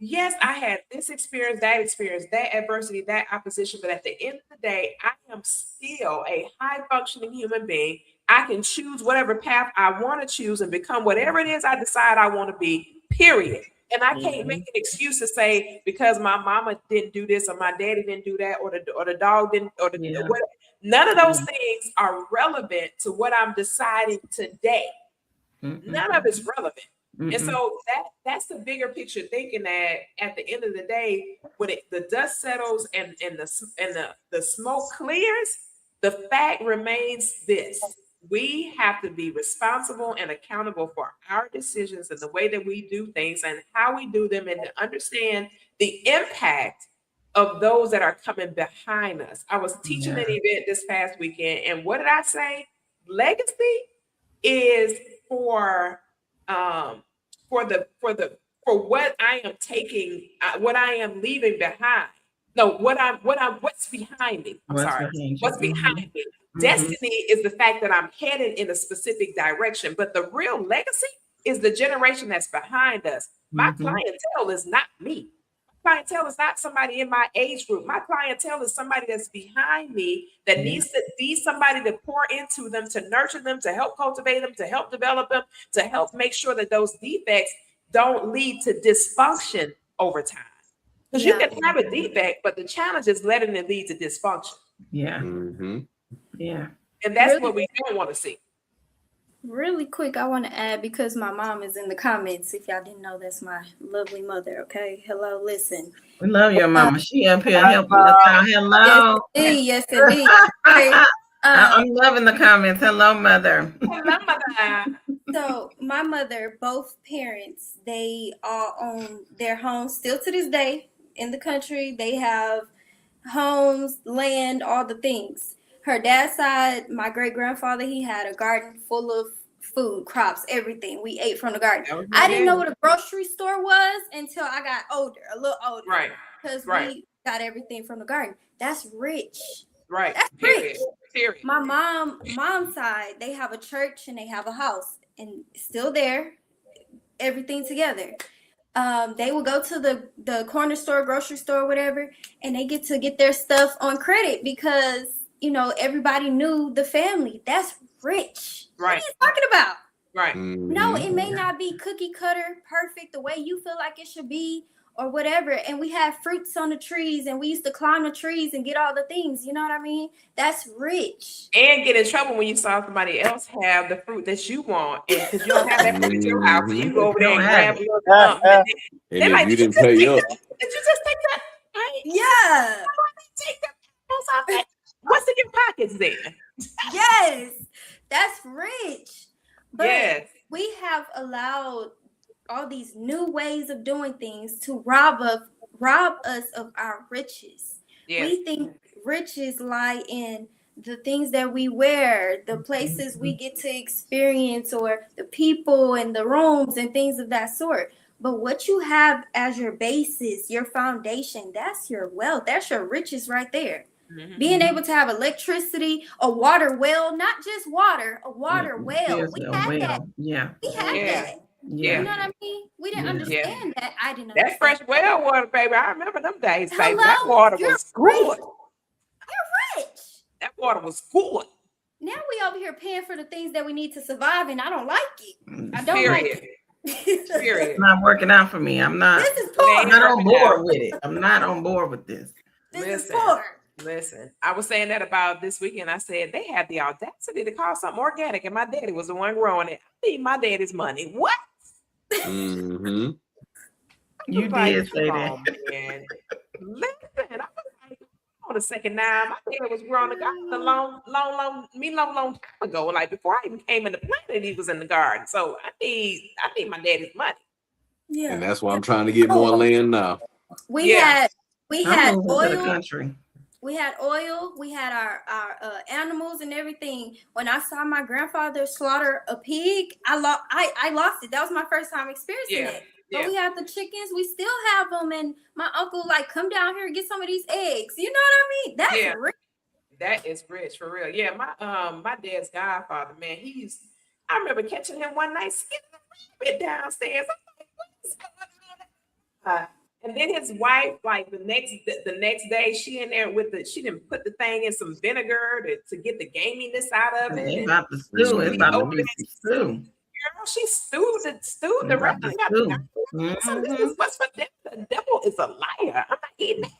Yes, I had this experience, that adversity, that opposition, but at the end of the day, I am still a high-functioning human being. I can choose whatever path I want to choose and become whatever it is I decide I want to be, period. And I can't make an excuse to say because my mama didn't do this or my daddy didn't do that or the dog didn't or the whatever. None of those things are relevant to what I'm deciding today. None of it's relevant. And so that's the bigger picture thinking that at the end of the day, when the dust settles and the smoke clears, the fact remains this. We have to be responsible and accountable for our decisions and the way that we do things and how we do them, and to understand the impact of those that are coming behind us. I was teaching an event this past weekend, and what did I say? Legacy is for what I am taking, what I am leaving behind. No, what's behind me. What's behind me. Destiny is the fact that I'm headed in a specific direction, but the real legacy is the generation that's behind us. My clientele is not me. My clientele is not somebody in my age group. My clientele is somebody that's behind me that needs somebody to pour into them, to nurture them, to help cultivate them, to help develop them, to help make sure that those defects don't lead to dysfunction over time. Because you can have a defect, but the challenge is letting it lead to dysfunction. And that's what we don't want to see. Really quick, I want to add, because my mom is in the comments. If y'all didn't know, that's my lovely mother. Okay, hello, listen. We love your mama. She up here helping us out. Hello. Yes, indeed. I'm loving the comments. Hello, mother. Hello, mother. So my mother, both parents, they all own their homes still to this day in the country. They have homes, land, all the things. Her dad's side, my great-grandfather, he had a garden full of food, crops, everything. We ate from the garden. I didn't know what a grocery store was until I got older, a little older. Right. Because we got everything from the garden. That's rich. Right. That's Period. rich. Period. My mom's side, they have a church and they have a house, and still there, everything together. They will go to the corner store, grocery store, whatever, and they get to get their stuff on credit because, you know, everybody knew the family. That's rich. Right. What are you talking about? Right. No, it may not be cookie cutter perfect the way you feel like it should be or whatever. And we had fruits on the trees and we used to climb the trees and get all the things. You know what I mean? That's rich. And get in trouble when you saw somebody else have the fruit that you want, and because you don't have that fruit at your house, so you go over there and grab a little something. And if you didn't pay up, Did you just take that? Right? Yeah. Take that off that. What's in your pockets then? Yes. That's rich. But Yes. we have allowed all these new ways of doing things to rob us of our riches. Yes. We think riches lie in the things that we wear, the places we get to experience, or the people and the rooms and things of that sort. But what you have as your basis, your foundation, that's your wealth. That's your riches right there. Being able to have electricity, a water well, not just water, a water well. We had that. Yeah. We had that. Yeah. You know what I mean? We didn't understand that. I didn't That understand fresh well water, baby. I remember them days, baby. Hello? That water You're was good. You're rich. That water was good. Now we over here paying for the things that we need to survive, and I don't like it. I don't Period. like it. Period. It's not working out for me. I'm not. This is It poor. ain't I'm not on working out. board with it. I'm not on board with this. This is Listen. poor. Listen, I was saying that about this weekend. I said they had the audacity to call something organic, and my daddy was the one growing it. I need my daddy's money. What? You Like, did say come that. on, man. Listen, I was like, on a second now, my daddy was growing the garden a long time ago. Like before I even came in the planet, he was in the garden. So I need my daddy's money. Yeah. and that's why I'm trying to get more land now. We Yeah. had I'm moving to the oil. country. We had oil. We had our animals and everything. When I saw my grandfather slaughter a pig, I lost it. That was my first time experiencing Yeah. it. But we have the chickens. We still have them. And my uncle like, come down here and get some of these eggs. You know what I mean? That's rich. That is rich for real. Yeah, my dad's godfather, man. I remember catching him one night skinning a rabbit downstairs. I'm like, what's going on? And then his wife, like the next day, she didn't put the thing in some vinegar to get the gaminess out of it. It's about to stew. It's about to be some stew. she stewed the rest. This is what's for dinner. The devil is a liar. I'm not eating that.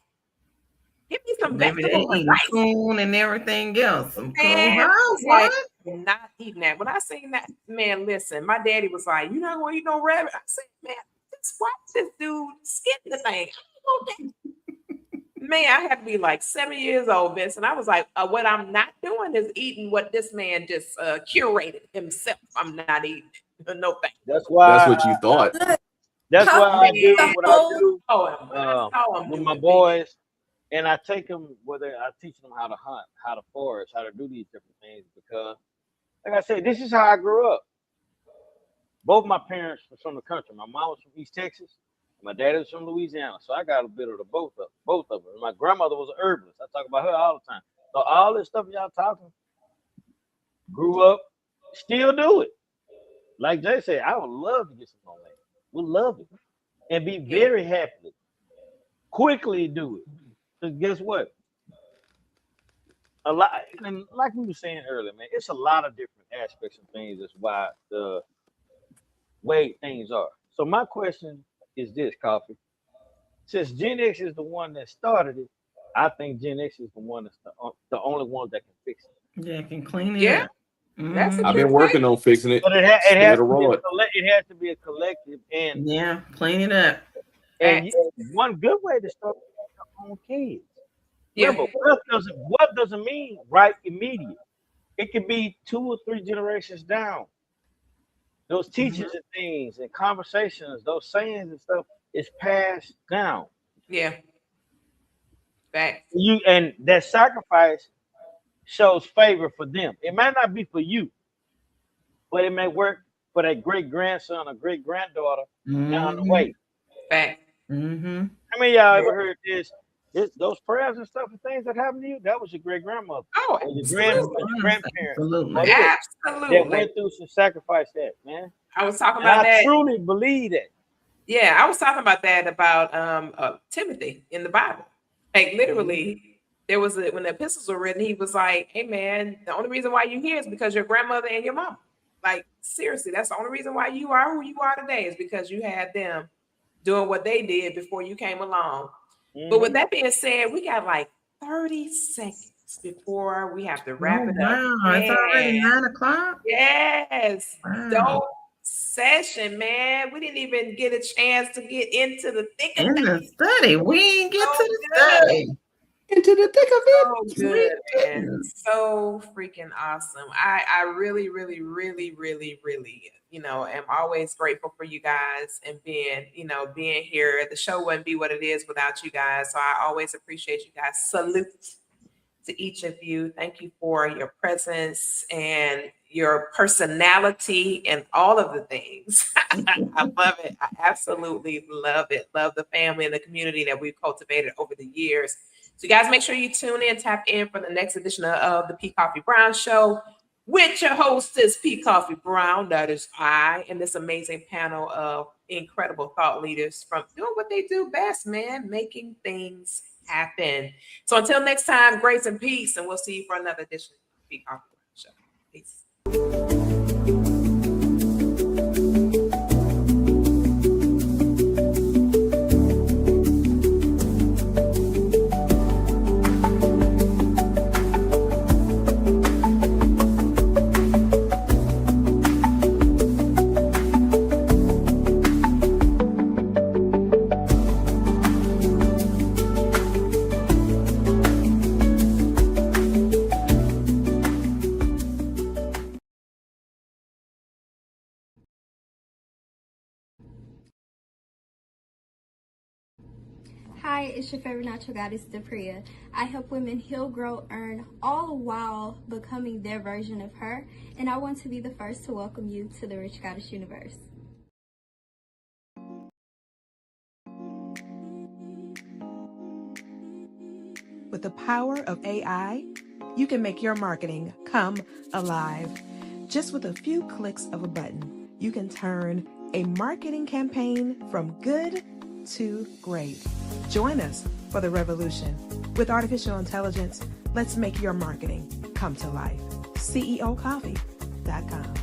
Give me some Maybe they're vegetables and eating rice. coon and everything else. Some coon. Man, What? not eating that. When I seen that, man, listen, my daddy was like, "You not gonna eat no rabbit?" I said, "Man, just watch this dude skin the thing." Man, I had to be like 7 years old, Vince, and I was like, "What I'm not doing is eating what this man just curated himself. I'm not eating it. No thanks." That's why. That's what you thought. That's why I do what I do with my boys, and I take them I teach them how to hunt, how to forage, how to do these different things because, like I said, this is how I grew up. Both my parents were from the country. My mom was from East Texas. My dad was from Louisiana, so I got a bit of the both of them. My grandmother was an herbalist. I talk about her all the time. So all this stuff y'all talking, grew up, still do it. Like Jay said, I would love to get some more land. Would love it, and be very happy. Quickly do it. Because guess what? A lot, and like we were saying earlier, man, it's a lot of different aspects of things. That's why the way things are. So my question is this, Koffe. Since Gen X is the one that started it, I think Gen X is the one that's the only one that can fix it. Yeah, can clean it up. I've been working on fixing it. But it has to be a collective, and clean it up. And one good way to start with your own kids. Remember, what doesn't mean right immediate. It could be 2 or 3 generations down. Those teachings and things and conversations, those sayings and stuff is passed down. Yeah. Facts. And that sacrifice shows favor for them. It might not be for you, but it may work for that great grandson or great granddaughter down the way. Facts. How many of y'all ever heard this? Those prayers and stuff and things that happened to you, that was your great grandmother. Oh, your grandparents. Absolutely. That went through some sacrifice that, man. I was talking about that. I truly believe that. Yeah, I was talking about that about Timothy in the Bible. Like literally, there was when the epistles were written, he was like, "Hey man, the only reason why you're here is because your grandmother and your mom. Like seriously, that's the only reason why you are who you are today is because you had them doing what they did before you came along." But with that being said, we got like 30 seconds before we have to wrap it up. Wow, it's already 9 o'clock. Yes. Wow. Dope session, man. We didn't even get a chance to get into the thick of the study. We didn't get to the study. Into the thick of it. So good, man. So freaking awesome. I really, really, really, really, really, am always grateful for you guys and being here. The show wouldn't be what it is without you guys. So I always appreciate you guys. Salute to each of you. Thank you for your presence and your personality and all of the things. I love it. I absolutely love it. Love the family and the community that we've cultivated over the years. So you guys make sure you tune in, tap in for the next edition of the P. Koffe Brown Show with your hostess, P. Koffe Brown. That is I, and this amazing panel of incredible thought leaders from doing what they do best, man, making things happen. So until next time, grace and peace, and we'll see you for another edition of the P. Koffe Brown Show. Peace. Hi, it's your favorite natural goddess, Depria. I help women heal, grow, earn, all while becoming their version of her. And I want to be the first to welcome you to the Rich Goddess Universe. With the power of AI, you can make your marketing come alive. Just with a few clicks of a button, you can turn a marketing campaign from good to great. Join us for the revolution. With artificial intelligence, let's make your marketing come to life. CEOcoffee.com.